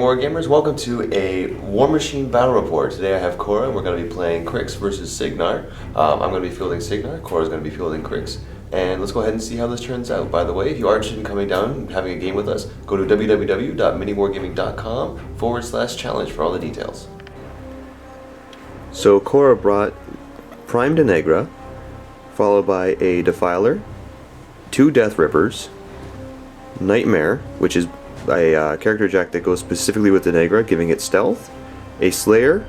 MiniWarGamers, welcome to a Warmachine battle report. Today I have Cora and we're going to be playing Cryx versus Cygnar. I'm going to be fielding Cygnar, Cora's going to be fielding Cryx. And let's go ahead and see how this turns out. By the way, if you are interested in coming down and having a game with us, go to www.miniwargaming.com/challenge for all the details. So Cora brought Prime de Negra, followed by a Defiler, 2 Death Rippers, Nightmare, which is a character jack that goes specifically with the Negra, giving it stealth, a Slayer,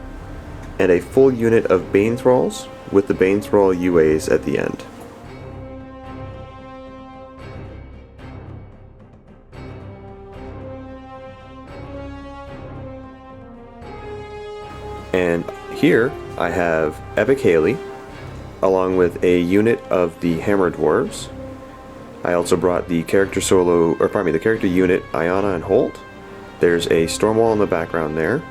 and a full unit of Bane Thralls with the Bane Thrall UAs at the end. And here I have Epic Haley, along with a unit of the Hammer Dwarves. I also brought the character unit Iana and Holt. There's a Stormwall in the background there.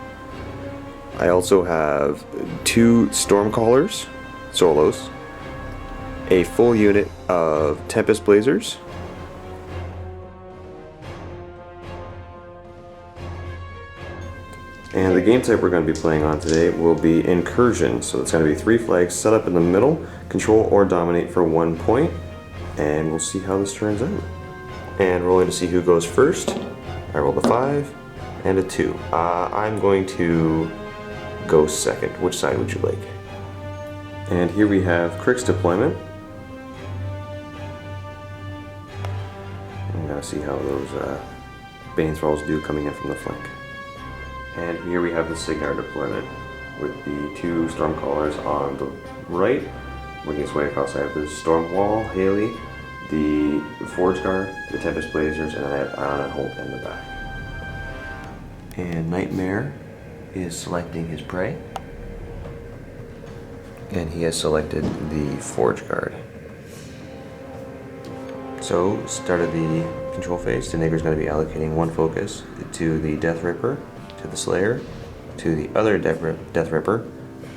I also have 2 Stormcallers, solos, a full unit of Tempest Blazers, and the game type we're going to be playing on today will be Incursion. So it's going to be 3 flags set up in the middle, control or dominate for 1 point. And we'll see how this turns out. And rolling to see who goes first. I rolled a 5 and a 2. I'm going to go second. Which side would you like? And here we have Cryx deployment. I'm gonna see how those Bane Thralls do coming in from the flank. And here we have the Cygnar deployment with the 2 Stormcallers on the right. Working its way across, I have the Stormwall, Haley, the Forge Guard, the Tempest Blazers, and I have Iana and Holt in the back. And Nightmare is selecting his prey. And he has selected the Forge Guard. So, start of the control phase, the Negra's going to be allocating 1 focus to the Death Ripper, to the Slayer, to the other Death Ripper,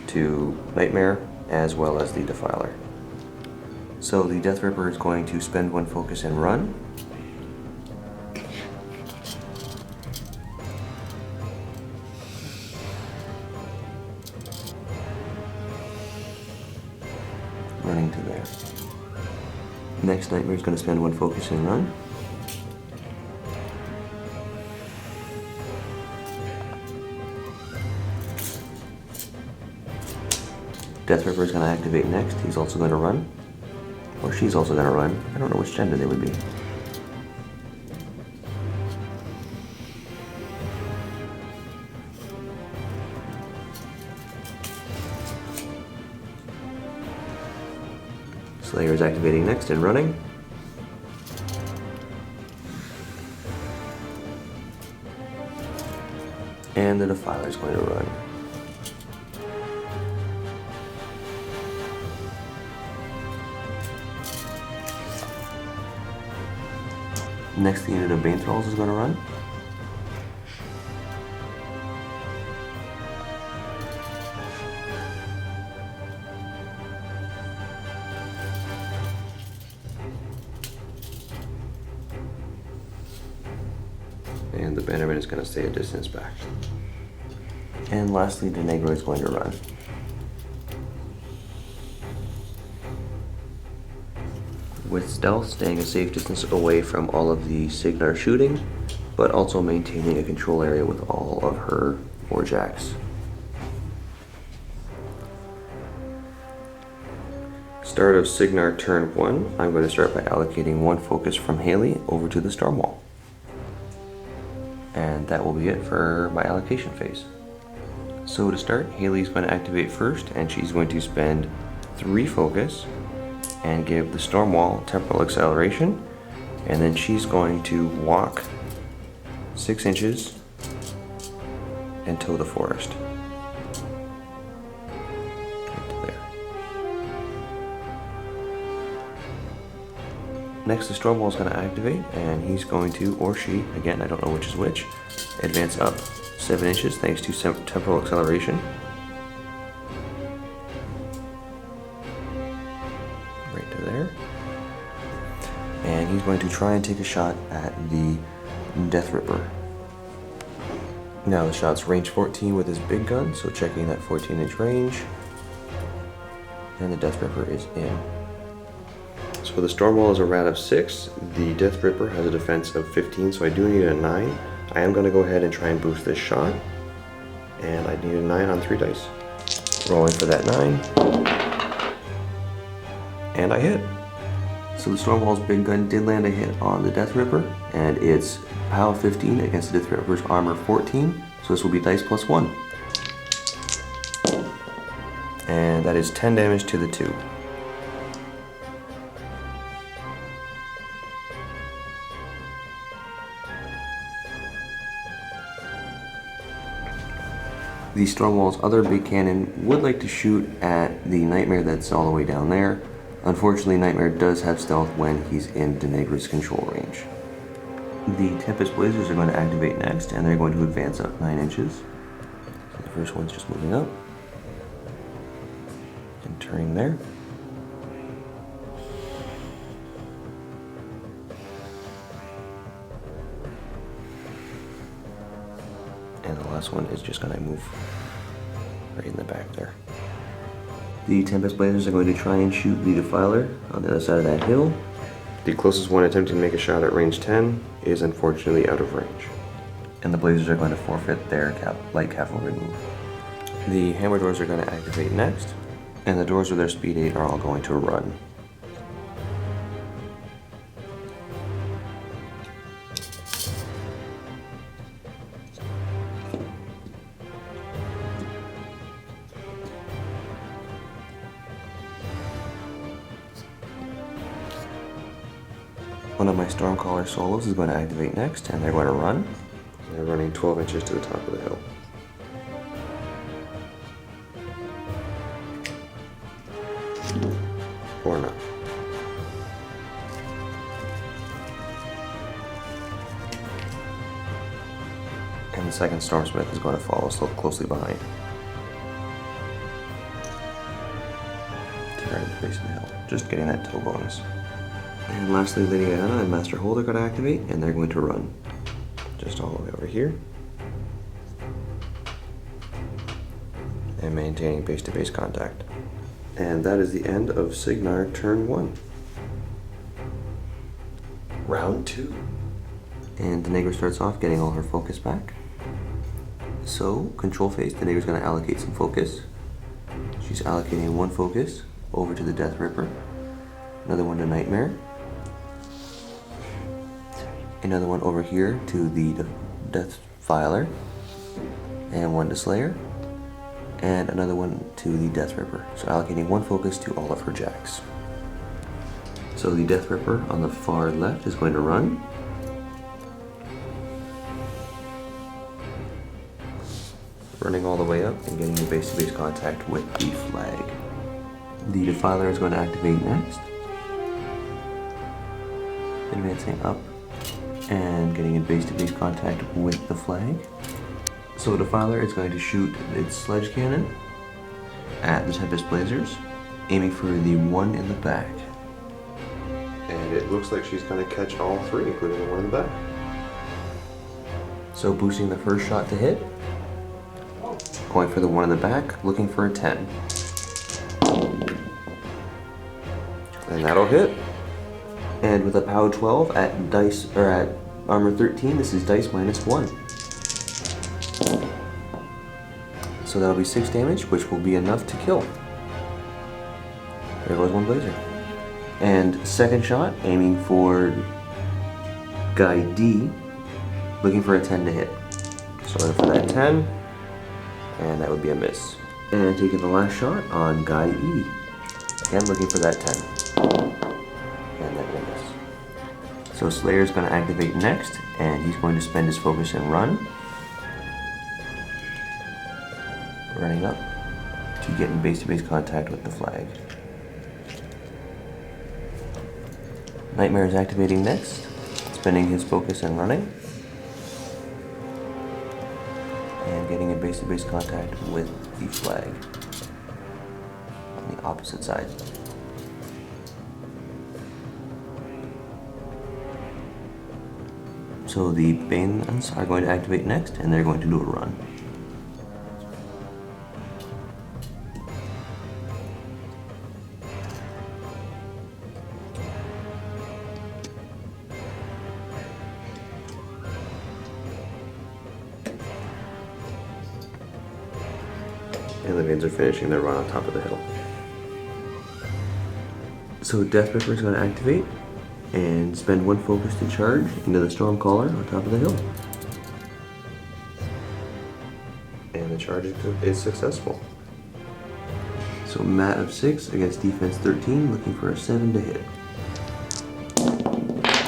to Nightmare, as well as the Defiler. So the Death Ripper is going to spend 1 focus and run. Running to there. Next, Nightmare is going to spend 1 focus and run. Death Ripper is going to activate next. He's also going to run. Or she's also going to run. I don't know which gender they would be. Slayer is activating next and running. And the Defiler is going to run. Next, the unit of Bane Thralls is going to run. And the Bannerman is going to stay a distance back. And lastly, the Negra is going to run. With stealth, staying a safe distance away from all of the Cygnar shooting, but also maintaining a control area with all of her warjacks. Start of Cygnar turn 1, I'm going to start by allocating 1 focus from Haley over to the Stormwall. And that will be it for my allocation phase. So to start, Haley's going to activate first, and she's going to spend 3 focus and give the Stormwall temporal acceleration, and then she's going to walk 6 inches and tow the forest. Right to there. Next, the Stormwall is going to activate, and he's going to, or she, again I don't know which is which, advance up 7 inches thanks to temporal acceleration. Right to there. And he's going to try and take a shot at the Death Ripper. Now the shot's range 14 with his big gun, so checking that 14-inch range. And the Death Ripper is in. So the Stormwall is a rat of 6. The Death Ripper has a defense of 15, so I do need a 9. I am going to go ahead and try and boost this shot. And I need a 9 on 3 dice. Rolling for that 9. And I hit. So the Stormwall's big gun did land a hit on the Death Ripper, and it's POW 15 against the Death Ripper's armor 14, so this will be dice plus 1. And that is 10 damage to the 2. The Stormwall's other big cannon would like to shoot at the Nightmare that's all the way down there. Unfortunately, Nightmare does have stealth when he's in Denegra's control range. The Tempest Blazers are going to activate next, and they're going to advance up 9 inches. So the first one's just moving up and turning there. And the last one is just going to move right in the back there. The Tempest Blazers are going to try and shoot the Defiler on the other side of that hill. The closest one attempting to make a shot at range 10 is unfortunately out of range. And the Blazers are going to forfeit their light cavalry move. The Hammer Doors are going to activate next, and the doors with their speed 8 are all going to run. One of my Stormcaller solos is going to activate next, and they're going to run. They're running 12 inches to the top of the hill. Or not. And the second Stormsmith is going to follow so closely behind. To right at the base of the hill. Just getting that toe bonus. And lastly, Lady Diana and Master Hold are going to activate, and they're going to run. Just all the way over here. And maintaining base-to-base contact. And that is the end of Cygnar turn 1. Round 2. And Denegra starts off getting all her focus back. So, control phase, Denegra's going to allocate some focus. She's allocating 1 focus over to the Death Ripper, another one to Nightmare, another one over here to the Death Filer, and 1 to Slayer, and another one to the Death Ripper. So allocating 1 focus to all of her jacks. So the Death Ripper on the far left is going to run. Running all the way up and getting the base-to-base contact with the flag. The Defiler is going to activate next. Advancing up and getting in base-to-base contact with the flag. So Defiler is going to shoot its sledge cannon at the Tempest Blazers, aiming for the one in the back. And it looks like she's going to catch all 3, including the one in the back. So boosting the first shot to hit, going for the one in the back, looking for a 10. And that'll hit. And with a POW 12 at dice or at armor 13, this is dice minus 1. So that'll be 6 damage, which will be enough to kill. There goes 1 blazer. And second shot, aiming for guy D, looking for a 10 to hit. So for that 10, and that would be a miss. And taking the last shot on guy E, again looking for that 10. And that will miss. So Slayer's going to activate next, and he's going to spend his focus and run. Running up to get in base-to-base contact with the flag. Nightmare is activating next, spending his focus and running. And getting in base-to-base contact with the flag on the opposite side. So the Banes are going to activate next, and they're going to do a run. And the Banes are finishing their run on top of the hill. So Death Ripper is going to activate and spend 1 focus to charge into the Stormcaller on top of the hill. And the charge is successful. So mat of 6 against defense 13, looking for a 7 to hit.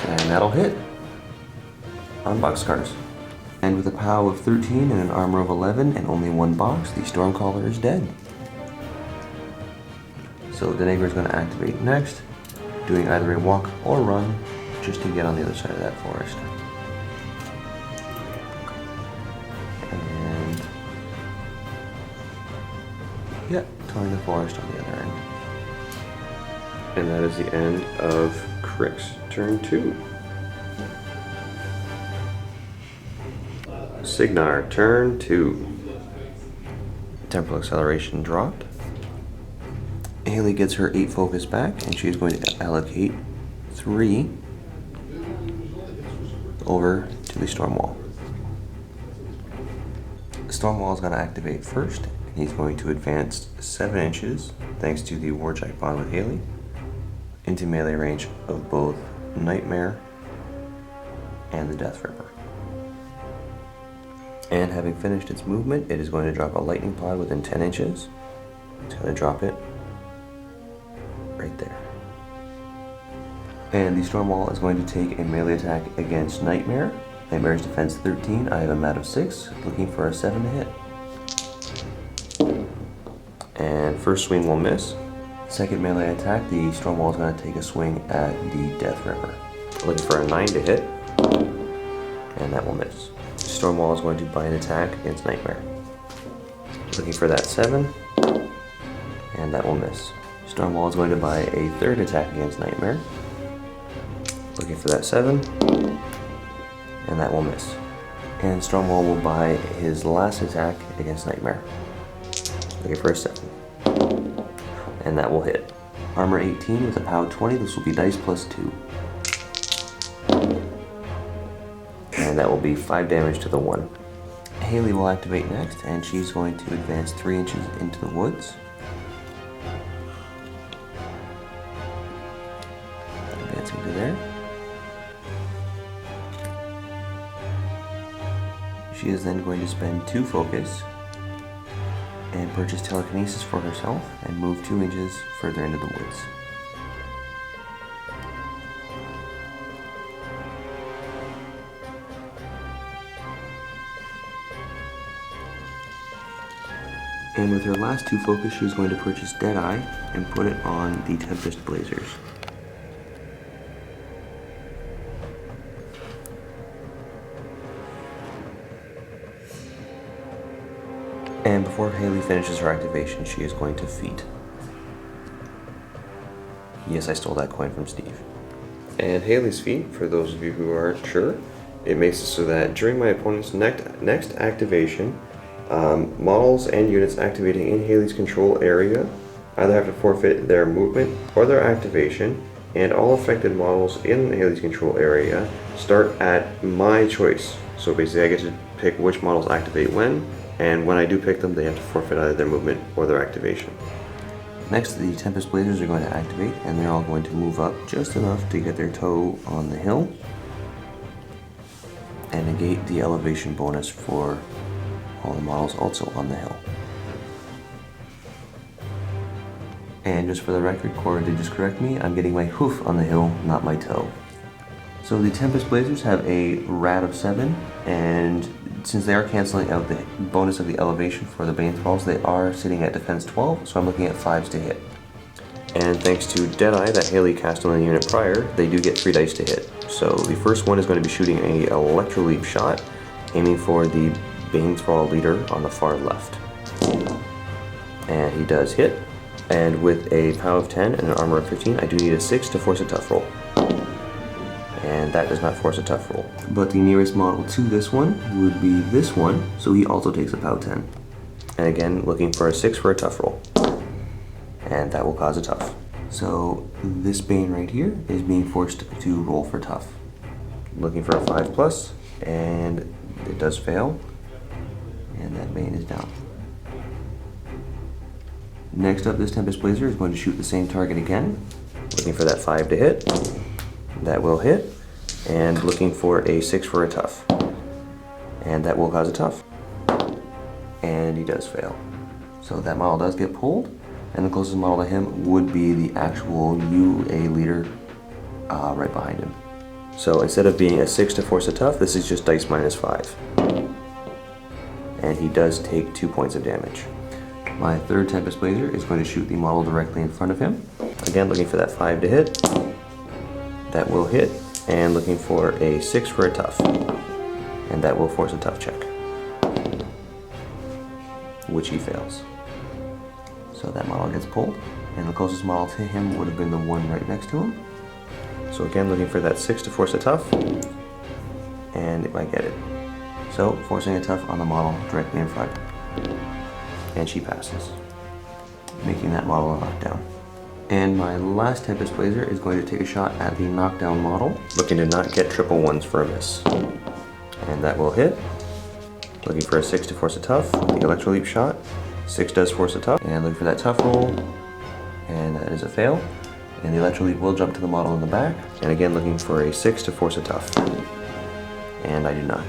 And that'll hit on boxcars. And with a POW of 13 and an armor of 11 and only 1 box, the Stormcaller is dead. So Denigre is going to activate next, doing either a walk or run just to get on the other side of that forest. And yeah, touring the forest on the other end. And that is the end of Cryx, turn 2. Cygnar, turn 2. Temporal acceleration dropped. Haley gets her 8 focus back, and she's going to allocate 3 over to the Stormwall. The Stormwall is going to activate first, and he's going to advance 7 inches, thanks to the Warjack bond with Haley, into melee range of both Nightmare and the Death Ripper. And having finished its movement, it is going to drop a lightning pod within 10 inches. It's going to drop it right there. And the Stormwall is going to take a melee attack against Nightmare. Nightmare's defense 13, I have a mat of 6, looking for a 7 to hit. And first swing will miss. Second melee attack, the Stormwall is going to take a swing at the Death Ripper. Looking for a 9 to hit, and that will miss. Stormwall is going to buy an attack against Nightmare. Looking for that 7, and that will miss. Stormwall is going to buy a third attack against Nightmare. Looking for that 7, and that will miss. And Stormwall will buy his last attack against Nightmare. Looking for a 7, and that will hit. Armor 18 with a POW 20, this will be dice plus 2. And that will be 5 damage to the 1. Haley will activate next, and she's going to advance 3 inches into the woods. Advancing to there. She is then going to spend 2 focus and purchase telekinesis for herself and move 2 inches further into the woods. And with her last 2 focus, she's going to purchase Deadeye and put it on the Tempest Blazers. And before Haley finishes her activation, she is going to feat. Yes, I stole that coin from Steve. And Haley's feat, for those of you who aren't sure, it makes it so that during my opponent's next activation, models and units activating in Haley's control area either have to forfeit their movement or their activation, and all affected models in Haley's control area start at my choice. So basically I get to pick which models activate when, and when I do pick them, they have to forfeit either their movement or their activation. Next, the Tempest Blazers are going to activate, and they're all going to move up just enough to get their toe on the hill and negate the elevation bonus for all the models also on the hill. And just for the record, Cora did just correct me, I'm getting my hoof on the hill, not my toe. So the Tempest Blazers have a RAD of 7, and since they are cancelling out the bonus of the elevation for the Bane Thralls, they are sitting at defense 12, so I'm looking at 5s to hit. And thanks to Deadeye that Haley cast on the unit prior, they do get 3 dice to hit. So the first one is going to be shooting a Electro Leap shot, aiming for the Bane Thrall leader on the far left. And he does hit, and with a POW of 10 and an armor of 15, I do need a 6 to force a tough roll. And and that does not force a tough roll. But the nearest model to this one would be this one, so he also takes a POW 10. And again, looking for a 6 for a tough roll, and that will cause a tough. So this Bane right here is being forced to roll for tough. Looking for a 5+, and it does fail, and that Bane is down. Next up, this Tempest Blazer is going to shoot the same target again, looking for that 5 to hit. That will hit, and looking for a 6 for a tough, and that will cause a tough. And he does fail. So that model does get pulled, and the closest model to him would be the actual UA leader right behind him. So instead of being a 6 to force a tough, this is just dice -5. And he does take 2 points of damage. My third Tempest Blazer is going to shoot the model directly in front of him. Again, looking for that 5 to hit. That will hit, and looking for a 6 for a tough. And that will force a tough check, which he fails. So that model gets pulled, and the closest model to him would have been the one right next to him. So again, looking for that 6 to force a tough, and it might get it. So forcing a tough on the model directly in front, and she passes, making that model a knockdown. And my last Tempest Blazer is going to take a shot at the knockdown model, looking to not get triple ones for a miss. And that will hit, looking for a 6 to force a tough. The Electro Leap shot, 6 does force a tough, and looking for that tough roll, and that is a fail. And the Electro Leap will jump to the model in the back, and again looking for a 6 to force a tough, and I do not.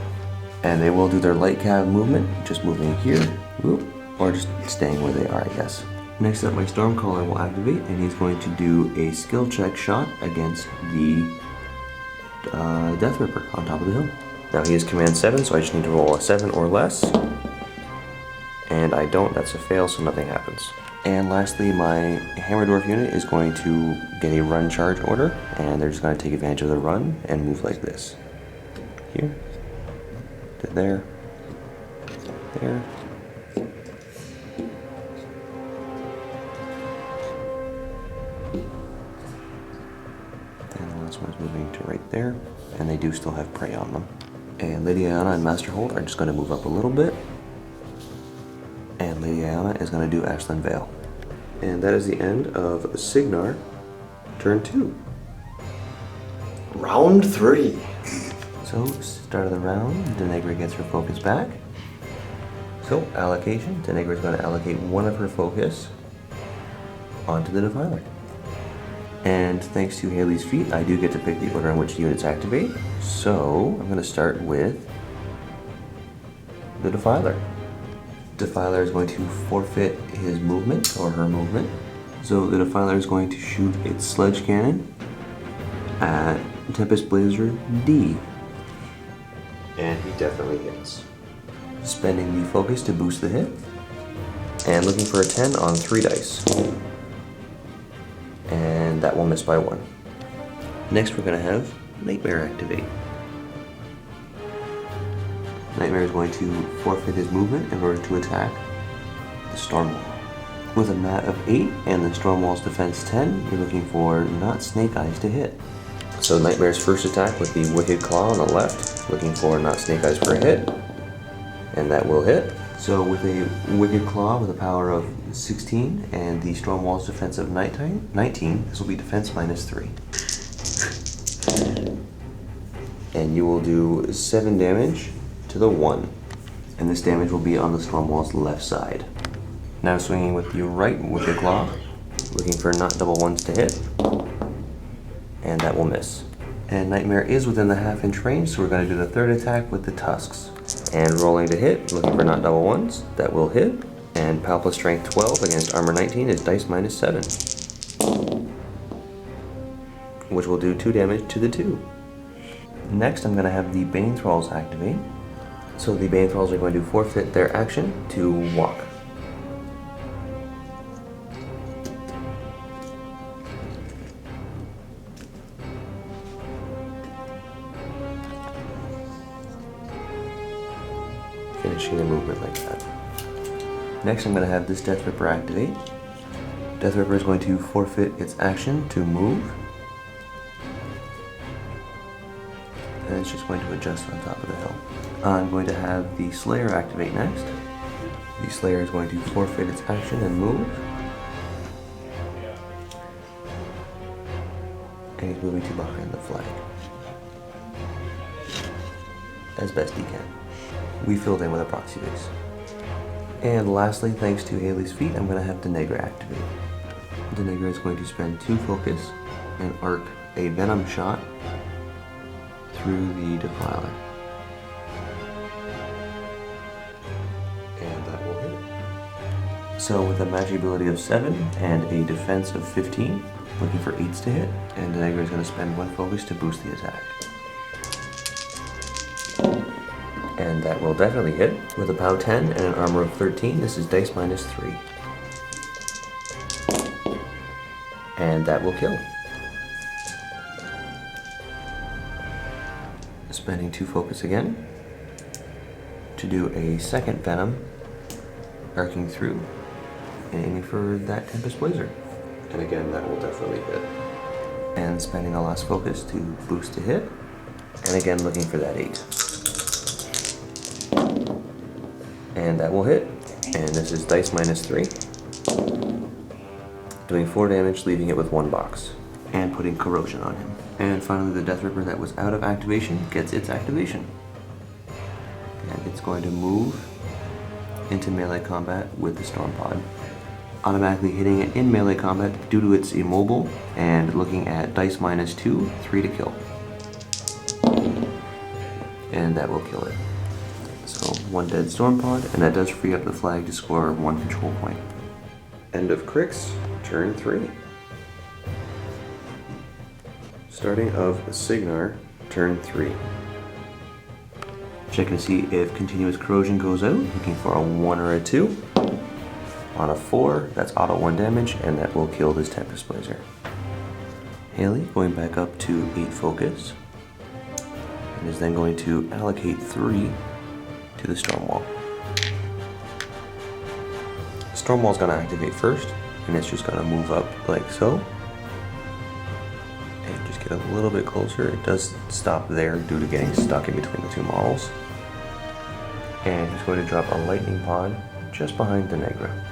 And they will do their light cab movement, just moving here, whoop, or just staying where they are, I guess. Next up, my Stormcaller will activate, and he's going to do a skill check shot against the Death Ripper on top of the hill. Now he is command 7, so I just need to roll a 7 or less. And I don't, that's a fail, so nothing happens. And lastly, my Hammer Dwarf unit is going to get a run charge order, and they're just going to take advantage of the run and move like this. Here, to there, there. And the last one's moving to right there, and they do still have prey on them. And Lady Ayana and Master Holt are just going to move up a little bit. And Lady Ayana is going to do Ashland Vale. And that is the end of Cygnar, turn 2. Round 3. So, start of the round, Denegra gets her focus back. So, allocation, Denegra is going to allocate one of her focus onto the Defiler. And thanks to Haley's feat, I do get to pick the order in which units activate. So, I'm going to start with the Defiler. Defiler is going to forfeit his movement, or her movement. So the Defiler is going to shoot its Sledge Cannon at Tempest Blazer D. And he definitely hits. Spending the focus to boost the hit. And looking for a 10 on 3 dice. And that will miss by 1. Next we're going to have Nightmare activate. Nightmare is going to forfeit his movement in order to attack the Stormwall. With a mat of 8 and the Stormwall's defense 10, you're looking for not Snake Eyes to hit. So Nightmare's first attack with the Wicked Claw on the left, looking for not Snake Eyes for a hit, and that will hit. So with a Wicked Claw with a power of 16 and the Stormwall's defense of 19, this will be defense -3. And you will do 7 damage to the 1, and this damage will be on the Stormwall's left side. Now swinging with the right Wicked Claw, looking for not double ones to hit, and that will miss. And Nightmare is within the half-inch range, so we're going to do the third attack with the Tusks. And rolling to hit, looking for not double ones, that will hit. And POW plus Strength 12 against Armor 19 is dice -7, which will do 2 damage to the 2. Next, I'm going to have the Bane Thralls activate. So the Bane Thralls are going to forfeit their action to walk. Finishing the movement like that. Next, I'm going to have this Death Ripper activate. Death Ripper is going to forfeit its action to move. it's just going to adjust on top of the hill. I'm going to have the Slayer activate next. The Slayer is going to forfeit its action and move. And he's moving to behind the flag. As best he can. We filled in with a proxy base. And lastly, thanks to Haley's feat, I'm going to have Cygnar activate. Cygnar is going to spend 2 focus and arc a venom shot through the Defiler. And that will hit. So with a magic ability of 7 and a defense of 15, looking for 8s to hit, and Cygnar is going to spend 1 focus to boost the attack. And that will definitely hit. With a POW 10 and an armor of 13, this is dice minus 3. And that will kill. Spending 2 focus again to do a second venom, arcing through and aiming for that Tempest Blazer. And again, that will definitely hit. And spending a last focus to boost to hit, and again looking for that 8. And that will hit, and this is dice minus 3. Doing 4 damage, leaving it with 1 box. And putting corrosion on him. And finally the Death Ripper that was out of activation gets its activation. And it's going to move into melee combat with the Storm Pod. Automatically hitting it in melee combat due to its immobile, and looking at dice minus 2, 3 to kill. And that will kill it. So 1 dead Storm Pod, and that does free up the flag to score 1 control point. End of Cryx, turn 3. Starting of Cygnar, turn 3. Checking to see if continuous corrosion goes out, looking for a 1 or a 2. On a 4, that's auto 1 damage, and that will kill this Tempest Blazer. Haley going back up to 8 focus, and is then going to allocate 3 to the Stormwall. Stormwall's going to activate first, and it's just going to move up like so. And just get a little bit closer. It does stop there due to getting stuck in between the 2 models. And he's going to drop a lightning pod just behind the Cygnar.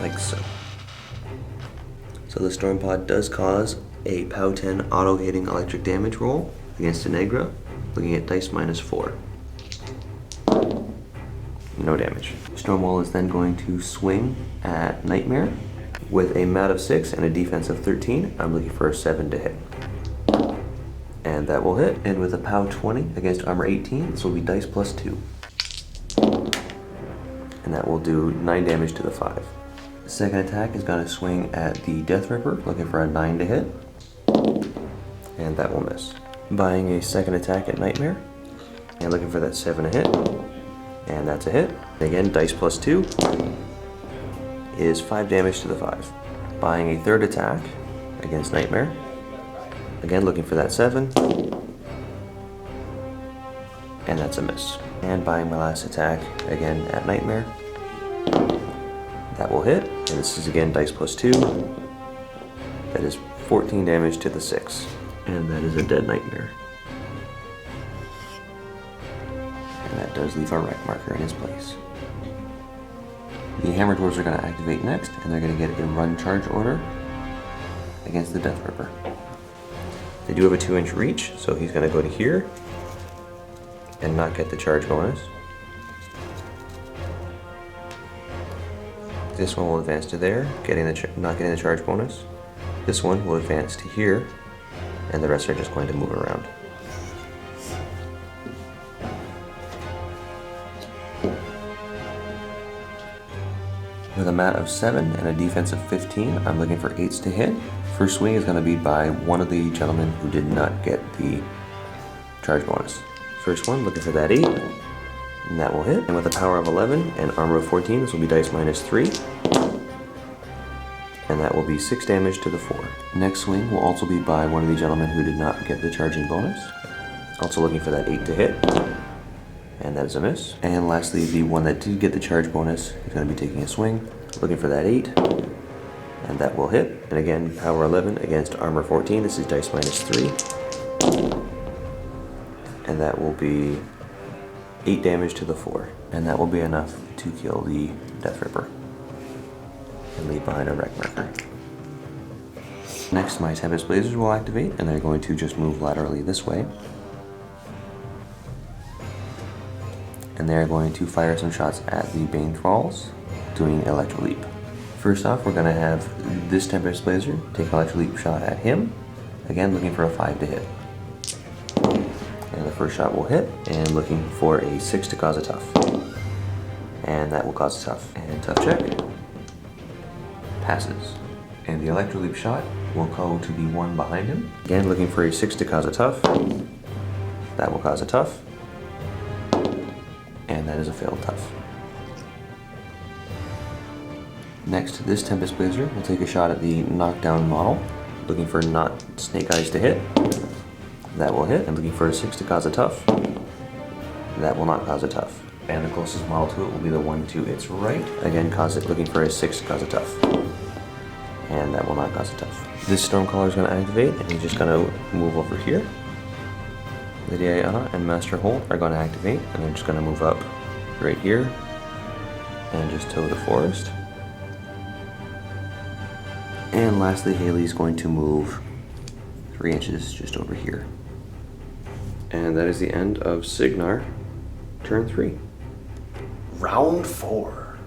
Like so. So the Storm Pod does cause a POW 10 auto hitting electric damage roll against the Cygnar, looking at dice minus 4. No damage. Stormwall is then going to swing at Nightmare with a mat of 6 and a defense of 13. I'm looking for a 7 to hit. And that will hit. And with a POW 20 against armor 18, this will be dice plus 2. And that will do 9 damage to the 5. The second attack is going to swing at the Death Ripper, looking for a 9 to hit. And that will miss. Buying a second attack at Nightmare, and looking for that 7 to hit. And that's a hit. Again, dice plus 2 is 5 damage to the 5. Buying a third attack against Nightmare. Again, looking for that 7. And that's a miss. And buying my last attack again at Nightmare. That will hit. And this is again dice plus 2. That is 14 damage to the 6. And that is a dead Nightmare. And that does leave our wreck marker in his place. The Hammer Dwarves are going to activate next, and they're going to get a run charge order against the Death Ripper. They do have a 2-inch reach, so he's going to go to here and not get the charge bonus. This one will advance to there, not getting the charge bonus. This one will advance to here, and the rest are just going to move around. With a mat of 7 and a defense of 15, I'm looking for 8s to hit. First swing is going to be by one of the gentlemen who did not get the charge bonus. First one, looking for that 8, and that will hit. And with a power of 11 and armor of 14, this will be dice minus 3. And that will be 6 damage to the 4. Next swing will also be by one of the gentlemen who did not get the charging bonus. Also looking for that 8 to hit. And that is a miss. And lastly, the one that did get the charge bonus is going to be taking a swing, looking for that 8, and that will hit. And again, power 11 against armor 14. This is dice minus 3. and that will be 8 damage to the 4, and that will be enough to kill the Death Ripper and leave behind a wreck marker. Next, my Tempest Blazers will activate, and they're going to just move laterally this way. And they're going to fire some shots at the Bane Thralls, doing Electro Leap. First off, we're going to have this Tempest Blazer take an Electro Leap shot at him, again looking for a 5 to hit. And the first shot will hit, and looking for a 6 to cause a tough. And that will cause a tough. And tough check. Passes. And the Electro Leap shot will go to the one behind him. Again, looking for a 6 to cause a tough. That will cause a tough. And that is a failed tough. Next, this Tempest Blazer will take a shot at the knockdown model, looking for not Snake Eyes to hit. That will hit, and looking for a 6 to cause a tough. That will not cause a tough. And the closest model to it will be the one to its right. Again, looking for a 6 to cause a tough. And that will not cause a tough. This Stormcaller is going to activate, and he's just going to move over here. Lady Ayana and Master Holt are going to activate, and they're just going to move up right here and just toe the forest. And lastly, Haley's going to move 3 inches just over here. And that is the end of Cygnar, turn 3. Round 4.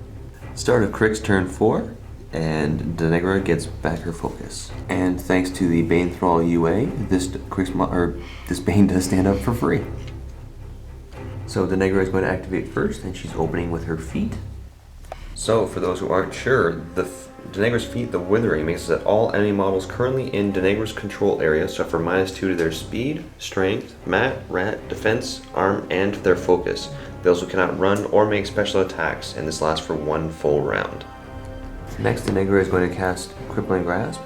Start of Cryx, turn 4, and Denegra gets back her focus. And thanks to the Bane Thrall UA, this Bane does stand up for free. So Denegra is going to activate first, and she's opening with her feet. So for those who aren't sure, Denegra's feet, the Withering, makes it that all enemy models currently in Denegra's control area suffer -2 to their speed, strength, mat, rat, defense, arm, and their focus. They also cannot run or make special attacks, and this lasts for 1 full round. Next, Denegra is going to cast Crippling Grasp,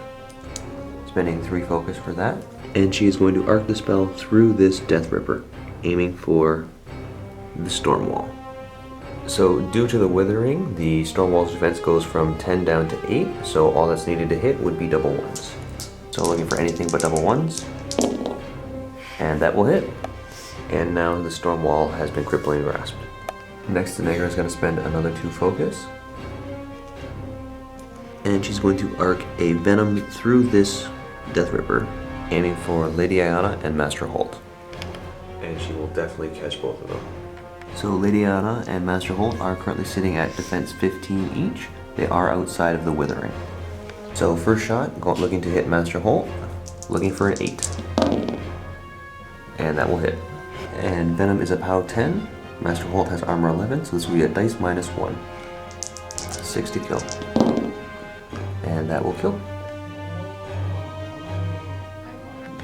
spending 3 focus for that. And she is going to arc the spell through this Death Ripper, aiming for the Storm Wall. So due to the Withering, the Storm Wall's defense goes from 10 down to 8, so all that's needed to hit would be double 1s. So looking for anything but double 1s, and that will hit. And now the Storm Wall has been Crippling Grasped. Next, Denegra is going to spend another 2 focus, and she's going to arc a Venom through this Death Ripper, aiming for Lady Ayana and Master Holt. And she will definitely catch both of them. So Lady Ayana and Master Holt are currently sitting at defense 15 each. They are outside of the Withering. So first shot, looking to hit Master Holt, looking for an 8. And that will hit. And Venom is a POW 10. Master Holt has armor 11, so this will be a dice -1. 6 to kill. And that will kill.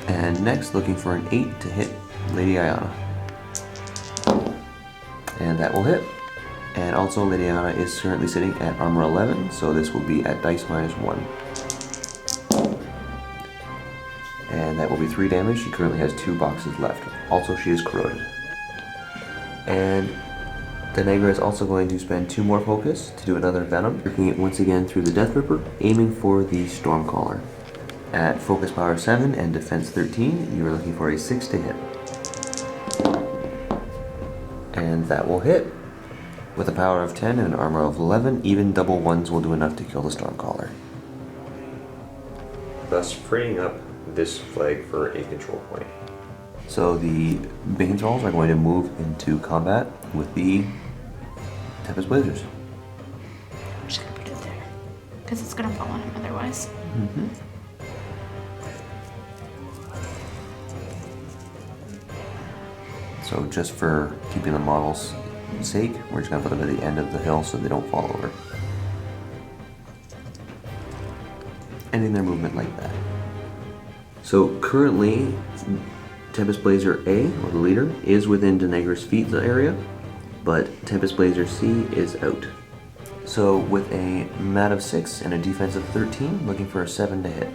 And next, looking for an 8 to hit Lady Ayana. And that will hit. And also Lady Ayana is currently sitting at armor 11, so this will be at dice -1. And that will be 3 damage. She currently has 2 boxes left. Also, she is corroded. And Denegra is also going to spend 2 more focus to do another Venom, working it once again through the Death Ripper, aiming for the Stormcaller. At focus power 7 and defense 13, you are looking for a 6 to hit. And that will hit. With a power of 10 and an armor of 11, even double 1s will do enough to kill the Stormcaller. Thus freeing up this flag for a control point. So the Bane Thralls are going to move into combat with the Tempest Blazers. I'm just gonna put it there, because it's gonna fall on him otherwise. So just for keeping the models sake, we're just going to put them at the end of the hill so they don't fall over. Ending their movement like that. So currently, Tempest Blazer A, or the leader, is within Denegra's feet area, but Tempest Blazer C is out. So with a mat of 6 and a defense of 13, looking for a 7 to hit.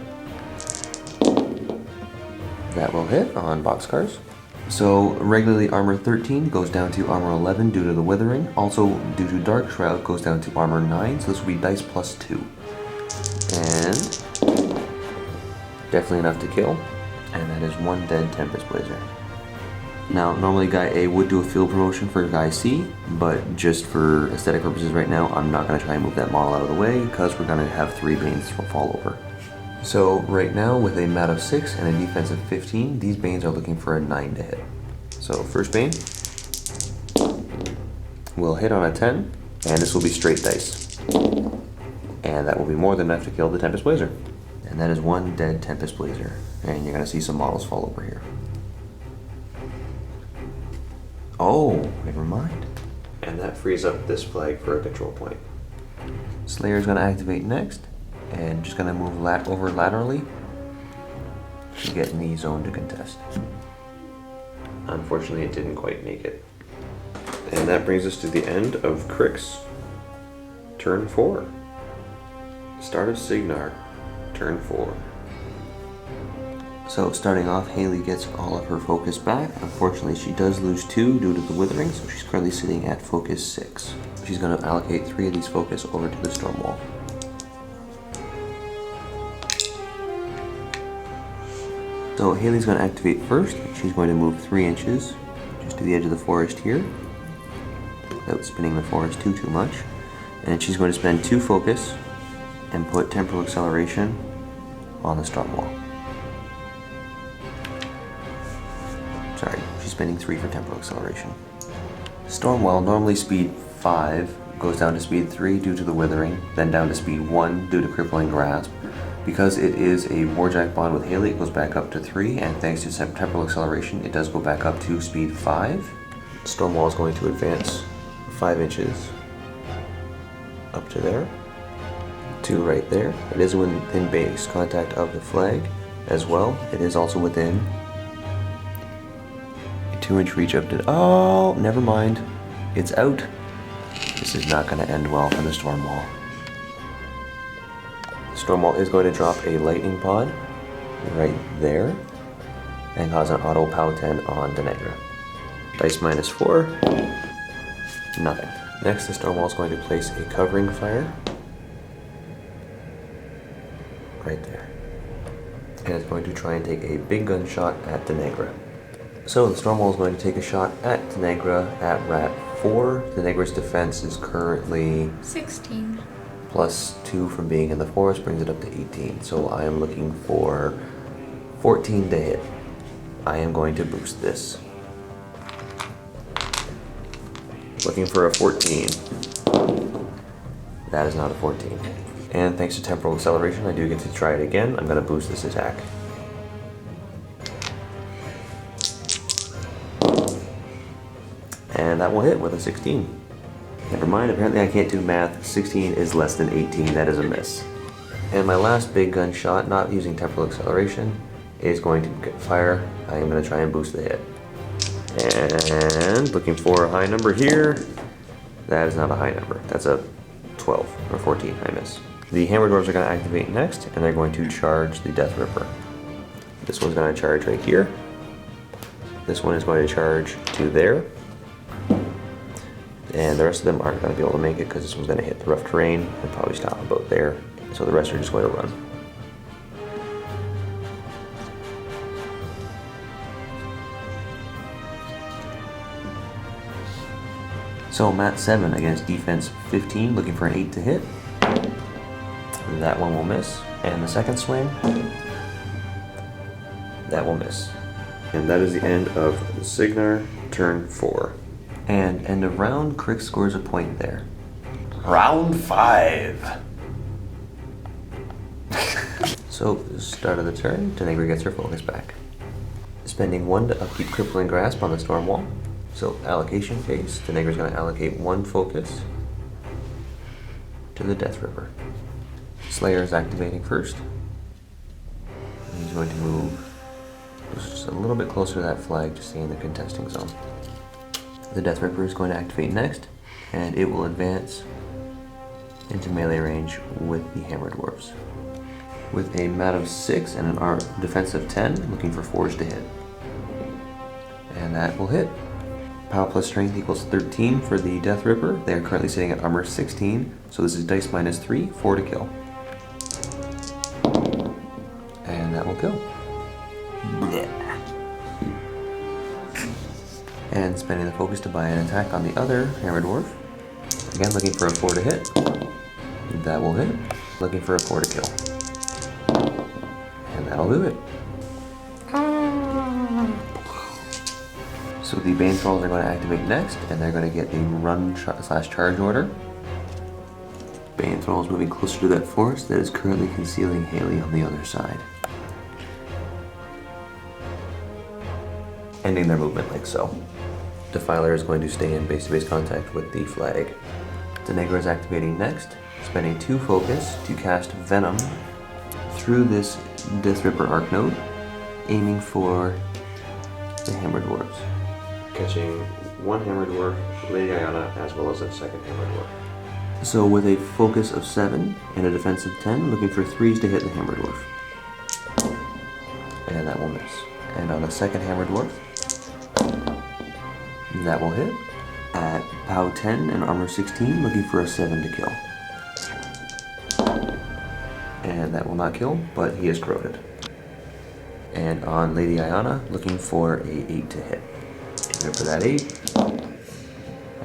That will hit on boxcars. So regularly armor 13 goes down to armor 11 due to the Withering. Also due to Dark Shroud goes down to armor 9, so this will be dice +2. And definitely enough to kill. And that is 1 dead Tempest Blazer. Now, normally Guy A would do a field promotion for Guy C, but just for aesthetic purposes right now, I'm not going to try and move that model out of the way because we're going to have 3 Banes fall over. So right now, with a mat of 6 and a defense of 15, these Banes are looking for a 9 to hit. So first Bane will hit on a 10, and this will be straight dice. And that will be more than enough to kill the Tempest Blazer. And that is 1 dead Tempest Blazer. And you're going to see some models fall over here. Oh, never mind. And that frees up this flag for a control point. Slayer is going to activate next, and just going to move over laterally to get in the zone to contest. Unfortunately, it didn't quite make it. And that brings us to the end of Cryx. Turn 4. Start of Cygnar. Turn 4. So starting off, Haley gets all of her focus back. Unfortunately, she does lose 2 due to the withering, so she's currently sitting at focus 6. She's going to allocate 3 of these focus over to the storm wall. So Haley's going to activate first. She's going to move 3 inches just to the edge of the forest here, without spinning the forest too much. And she's going to spend 2 focus and put temporal acceleration on the storm wall. Sorry, she's spending 3 for temporal acceleration. Storm wall, normally speed 5, goes down to speed 3 due to the withering, then down to speed 1 due to crippling grasp. Because it is a Warjack bond with Haley, it goes back up to 3, and thanks to temporal acceleration, it does go back up to speed 5. Storm wall is going to advance 5 inches up to there, to right there. It is within base contact of the flag as well. It is also within 2-inch reach up to, oh, never mind. It's out. This is not going to end well for the storm wall. The storm wall is going to drop a lightning pod right there and cause an auto POW 10 on Denegra. Dice -4, nothing. Next, the storm wall is going to place a covering fire right there. And it's going to try and take a big gun shot at Denegra. So the storm wall is going to take a shot at Denegra at rat 4. Denegra's defense is currently 16. +2 from being in the forest, brings it up to 18. So I am looking for 14 to hit. I am going to boost this. Looking for a 14. That is not a 14. And thanks to temporal acceleration, I do get to try it again. I'm going to boost this attack. And that will hit with a 16. Never mind, apparently I can't do math. 16 is less than 18, that is a miss. And my last big gun shot, not using temporal acceleration, is going to fire. I am going to try and boost the hit. And looking for a high number here. That is not a high number. That's a 12 or 14, I miss. The Hammer Dwarves are going to activate next, and they're going to charge the Death Ripper. This one's going to charge right here. This one is going to charge to there. And the rest of them aren't going to be able to make it because this one's going to hit the rough terrain and probably stop about there. So the rest are just going to run. So mat 7 against defense 15, looking for an 8 to hit. That one will miss. And the second swing, that will miss. And that is the end of Cygnar, turn 4. And end of round, Cryx scores a point there. Round 5. So, start of the turn, Denegra gets her focus back. Spending 1 to upkeep Crippling Grasp on the Storm Wall. So, allocation phase, Denegra's going to allocate 1 focus to the Death Ripper. Slayer is activating first. And he's going to move just a little bit closer to that flag to stay in the contesting zone. The Death Ripper is going to activate next, and it will advance into melee range with the Hammer Dwarves. With a mat of 6 and an defense of 10, looking for 4s to hit. And that will hit. Power plus strength equals 13 for the Death Ripper. They are currently sitting at armor 16, so this is dice -3, 4 to kill. And that will kill. Yeah. And spending the focus to buy an attack on the other Hammer Dwarf. Again, looking for a 4 to hit. That will hit. Looking for a 4 to kill. And that'll do it. So the Bane Trolls are going to activate next, and they're going to get a run/charge order. Bane Trolls moving closer to that forest that is currently concealing Haley on the other side. Ending their movement like so. Defiler is going to stay in base-to-base contact with the flag. Denegra is activating next, spending 2 focus to cast Venom through this Death Ripper Arc Node, aiming for the Hammer Dwarves. Catching 1 Hammer Dwarf, Lady Iana, as well as a 2nd Hammer Dwarf. So with a focus of 7 and a defense of 10, looking for 3s to hit the Hammer Dwarf. And that will miss. And on the 2nd Hammer Dwarf, that will hit. At POW 10 and armor 16, looking for a 7 to kill. And that will not kill, but he is corroded. And on Lady Iana, looking for a 8 to hit. Aiming for that 8,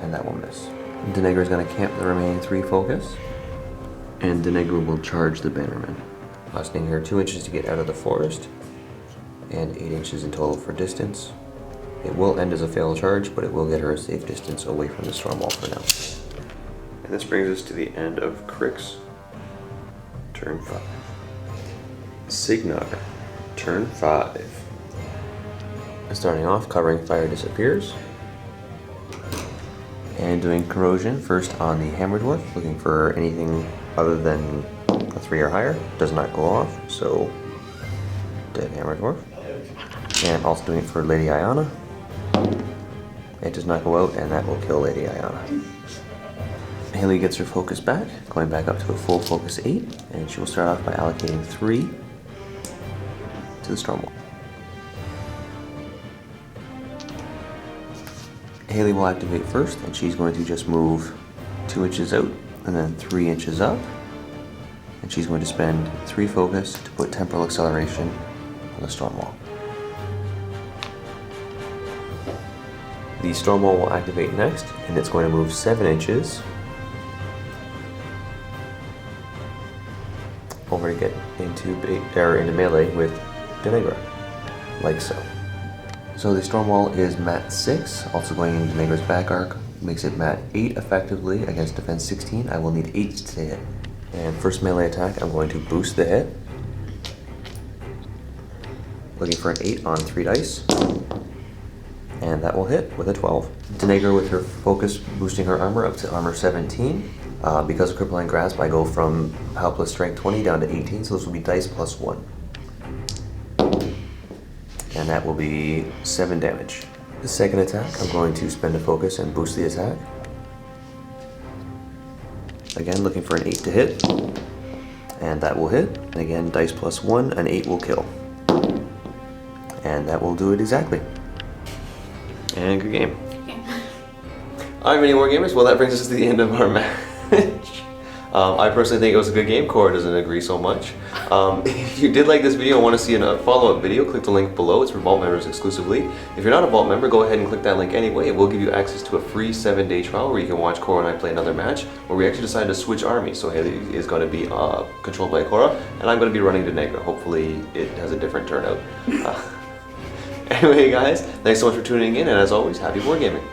and that will miss. Denegra is going to camp the remaining 3 focus, and Denegra will charge the Bannerman. Costing her 2 inches to get out of the forest, and 8 inches in total for distance. It will end as a failed charge, but it will get her a safe distance away from the storm wall for now. And this brings us to the end of Cryx, turn 5. Cygnar, turn 5. Starting off, covering fire disappears. And doing corrosion first on the Hammer Dwarf, looking for anything other than a 3 or higher. Does not go off, so dead Hammer Dwarf. And also doing it for Lady Iana. It does not go out, and that will kill Lady Iana. Haley gets her focus back, going back up to a full focus 8, and she will start off by allocating 3 to the storm wall. Haley will activate first, and she's going to just move 2 inches out, and then 3 inches up. And she's going to spend 3 focus to put temporal acceleration on the storm wall. The storm wall will activate next, and it's going to move 7 inches over to get into melee with Denegra, like so. So the storm wall is mat 6, also going into Denegra's back arc, makes it mat 8 effectively against defense 16. I will need 8s to hit. And first melee attack, I'm going to boost the hit. Looking for an 8 on 3 dice. And that will hit with a 12. Denegra with her focus boosting her armor up to armor 17. Because of Crippling Grasp, I go from POW plus strength 20 down to 18, so this will be dice plus 1. And that will be 7 damage. The second attack, I'm going to spend a focus and boost the attack. Again, looking for an 8 to hit. And that will hit. And again, dice plus 1, an 8 will kill. And that will do it exactly. And good game. Alright, MiniWarGamers, well that brings us to the end of our match. I personally think it was a good game. Cora doesn't agree so much. If you did like this video and want to see a follow-up video, click the link below. It's for Vault members exclusively. If you're not a Vault member, go ahead and click that link anyway. It will give you access to a free 7-day trial where you can watch Cora and I play another match where we actually decided to switch armies. So Haley is going to be controlled by Cora, and I'm going to be running Denegra. Hopefully it has a different turnout. Anyway guys, thanks so much for tuning in, and as always, happy wargaming.